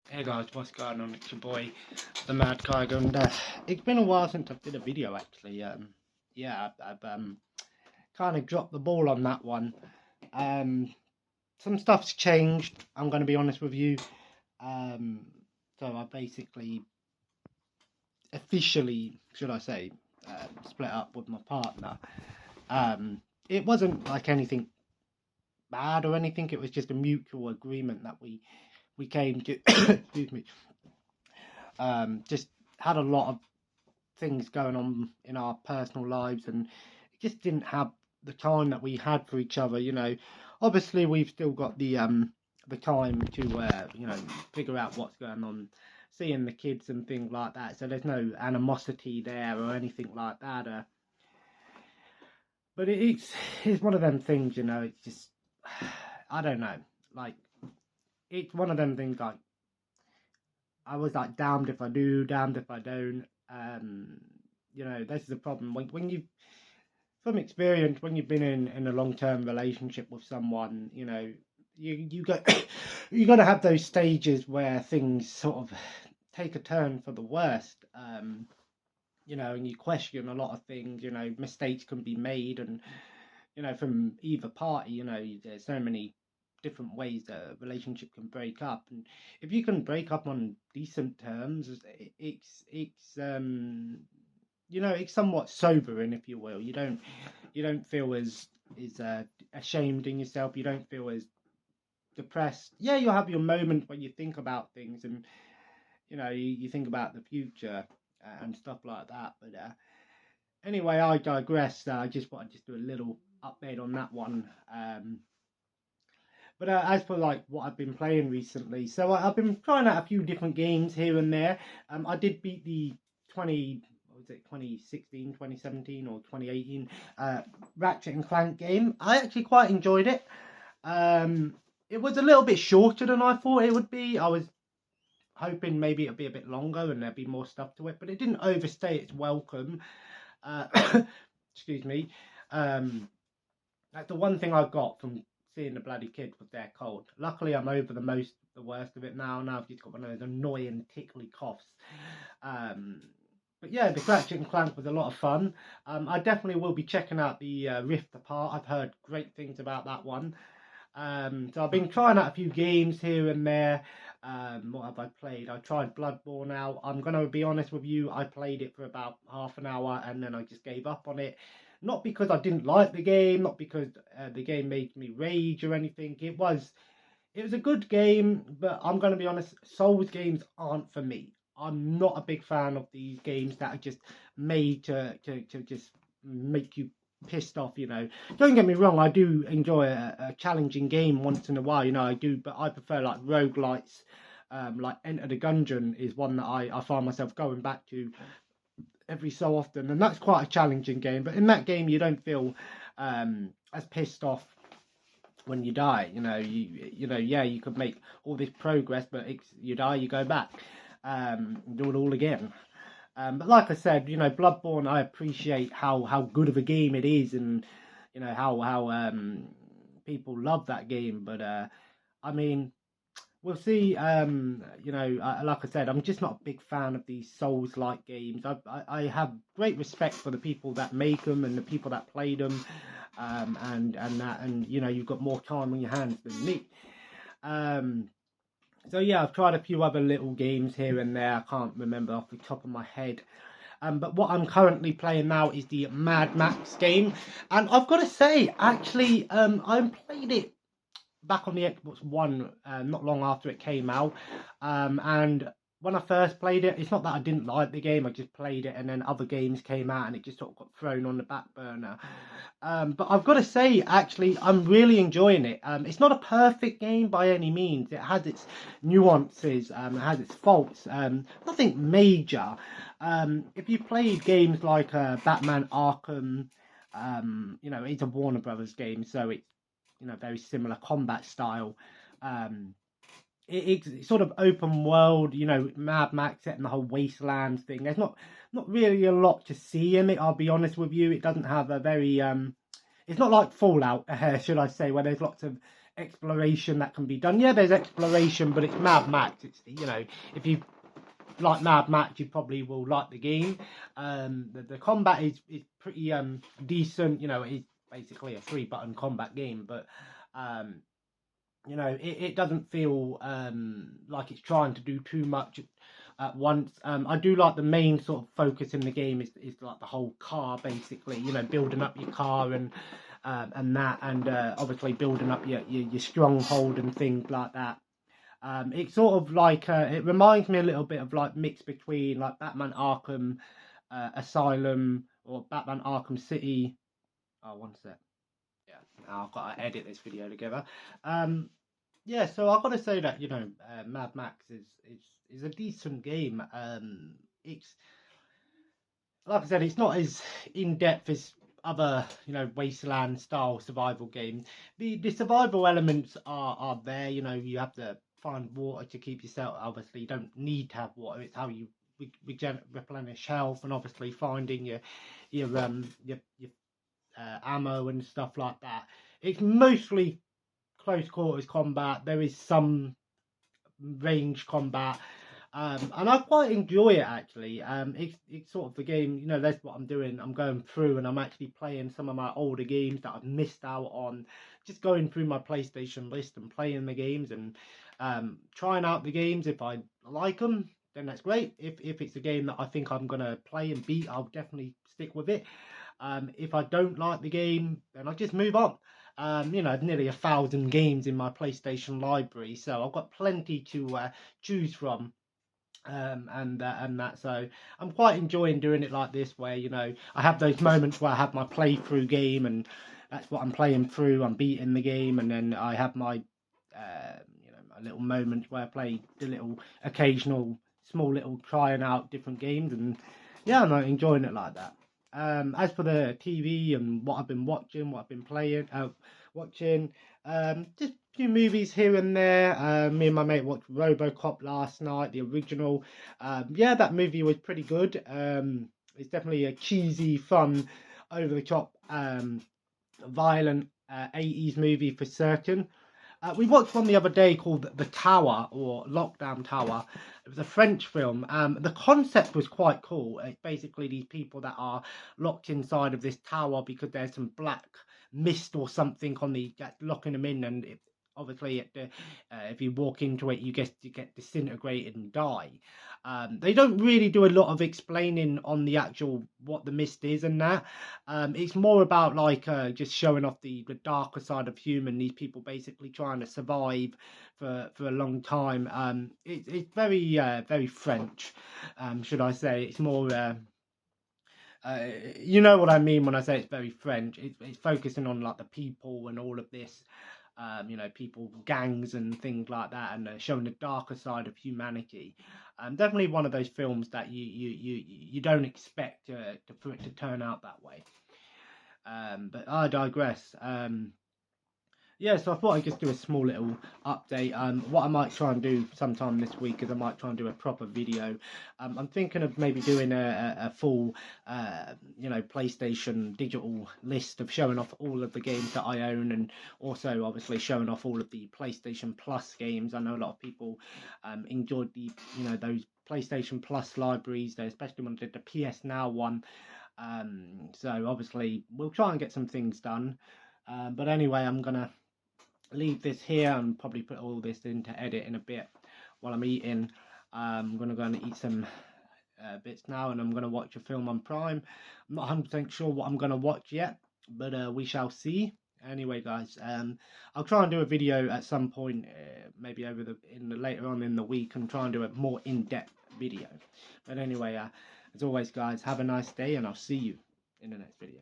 Hey guys, what's going on? It's your boy, the Mad Kygo, and it's been a while since I did a video actually. Yeah, I've kind of dropped the ball on that one. Um, some stuff's changed. I'm going to be honest with you. Um, so I basically, officially, should I say, split up with my partner. It wasn't like anything bad or anything. It was just a mutual agreement that we came to. Excuse me. Just had a lot of things going on in our personal lives, and it just didn't have the time that we had for each other. Obviously we've still got the time to figure out what's going on, seeing the kids and things like that. So there's no animosity there or anything like that. But it's one of them things. It's just I don't know. Like it's one of them things. Like I was like damned if I do, damned if I don't. This is the problem when you from experience, when you've been in a long term relationship with someone, you got you got to have those stages where things sort of take a turn for the worst. And you question a lot of things. Mistakes can be made, and from either party. There's so many different ways a relationship can break up, and if you can break up on decent terms, it's somewhat sobering, if you will. You don't feel as ashamed in yourself. You don't feel as depressed. Yeah, you'll have your moment when you think about things, and you think about the future and stuff like that. But anyway, I digress. I just wanted to do a little update on that one. But as for like what I've been playing recently, so I've been trying out a few different games here and there. I did beat the 2016, 2017, or 2018 Ratchet and Clank game. I actually quite enjoyed it. It was a little bit shorter than I thought it would be. I was hoping maybe it'd be a bit longer and there'd be more stuff to it, but it didn't overstay its welcome. Excuse me. That's the one thing I got from seeing the bloody kids with their cold. Luckily, I'm over the worst of it now. Now I've just got one of those annoying tickly coughs. But yeah, the Ratchet and Clank was a lot of fun. I definitely will be checking out the Rift Apart. I've heard great things about that one. So I've been trying out a few games here and there. What have I played? I tried Bloodborne out. I'm going to be honest with you, I played it for about half an hour and then I just gave up on it. Not because I didn't like the game, not because the game made me rage or anything. It was a good game, but I'm going to be honest, Souls games aren't for me. I'm not a big fan of these games that are just made to just make you pissed off. Don't get me wrong, I do enjoy a challenging game once in a while, I do, but I prefer like roguelites. Like Enter the Gungeon is one that I find myself going back to every so often, and that's quite a challenging game. But in that game, you don't feel as pissed off when you die. Yeah, you could make all this progress, but you die, you go back, do it all again. But like I said, Bloodborne, I appreciate how good of a game it is, and how people love that game. But I mean, we'll see. Like I said, I'm just not a big fan of these Souls-like games. I have great respect for the people that make them and the people that play them, and you've got more time on your hands than me. So yeah, I've tried a few other little games here and there. I can't remember off the top of my head. But what I'm currently playing now is the Mad Max game, and I've got to say, actually, I played it back on the Xbox One not long after it came out, and when I first played it, it's not that I didn't like the game, I just played it and then other games came out and it just sort of got thrown on the back burner. But I've got to say, actually, I'm really enjoying it. It's not a perfect game by any means. It has its nuances, it has its faults, nothing major. If you played games like Batman Arkham, it's a Warner Brothers game, so it's very similar combat style. It's sort of open world, Mad Max set in the whole wasteland thing. There's not really a lot to see in it. I'll be honest with you. It doesn't have a very it's not like Fallout, should I say, where there's lots of exploration that can be done. Yeah, there's exploration, but it's Mad Max. It's, you know, if you like Mad Max, you probably will like the game. The combat is pretty decent. You know, it's basically a 3-button combat game, but you know, it doesn't feel like it's trying to do too much at once. I do like the main sort of focus in the game is like the whole car, basically, you know, building up your car and that, and obviously building up your stronghold and things like that. It's sort of like it reminds me a little bit of like mix between like Batman Arkham Asylum or Batman Arkham City. Oh, one sec. Yeah, I've got to edit this video together. Yeah, so I've got to say that, you know, Mad Max is a decent game. It's, like I said, it's not as in depth as other, you know, Wasteland style survival games. The survival elements are there. You know, you have to find water to keep yourself. Obviously, you don't need to have water. It's how you replenish health, and obviously finding your ammo and stuff like that. It's mostly close quarters combat. There is some range combat, and I quite enjoy it actually. It's sort of the game, you know, that's what I'm doing. I'm going through and I'm actually playing some of my older games that I've missed out on. Just going through my PlayStation list and playing the games and trying out the games. If I like them, then that's great. If it's a game that I think I'm gonna play and beat, I'll definitely stick with it. If I don't like the game, then I'll just move on. You know, nearly 1,000 games in my PlayStation library, so I've got plenty to choose from. And that, so I'm quite enjoying doing it like this, where, you know, I have those moments where I have my playthrough game and that's what I'm playing through. I'm beating the game, and then I have my you know, my little moments where I play the little occasional small little trying out different games, and yeah, I'm enjoying it like that. As for the TV and what I've been watching, what I've been playing, watching, just a few movies here and there. Me and my mate watched RoboCop last night, the original. Yeah, that movie was pretty good. It's definitely a cheesy, fun, over the top, violent 80s movie for certain. We watched one the other day called The Tower, or Lockdown Tower. It was a French film. The concept was quite cool. It's basically these people that are locked inside of this tower because there's some black mist or something on the that's locking them in, and obviously if you walk into it, you get disintegrated and die. They don't really do a lot of explaining on the actual what the mist is and that. It's more about like just showing off the darker side of human. These people basically trying to survive for a long time. It's very French, should I say? It's more. You know what I mean when I say it's very French. It's focusing on like the people and all of this, you know, people, gangs and things like that, and showing the darker side of humanity. Definitely one of those films that you don't expect for it to turn out that way. But I digress. Yeah, so I thought I'd just do a small little update. What I might try and do sometime this week is I might try and do a proper video. I'm thinking of maybe doing a full, you know, PlayStation digital list of showing off all of the games that I own, and also obviously showing off all of the PlayStation Plus games. I know a lot of people enjoyed the, you know, those PlayStation Plus libraries, especially when I did the PS Now one. So obviously we'll try and get some things done. But anyway, I'm gonna leave this here and probably put all this into edit in a bit while I'm eating. I'm gonna go and eat some bits now, and I'm gonna watch a film on Prime. I'm not 100% sure what I'm gonna watch yet, but we shall see. Anyway, guys, I'll try and do a video at some point, maybe later on in the week, and try and do a more in-depth video. But anyway, as always, guys, have a nice day, and I'll see you in the next video.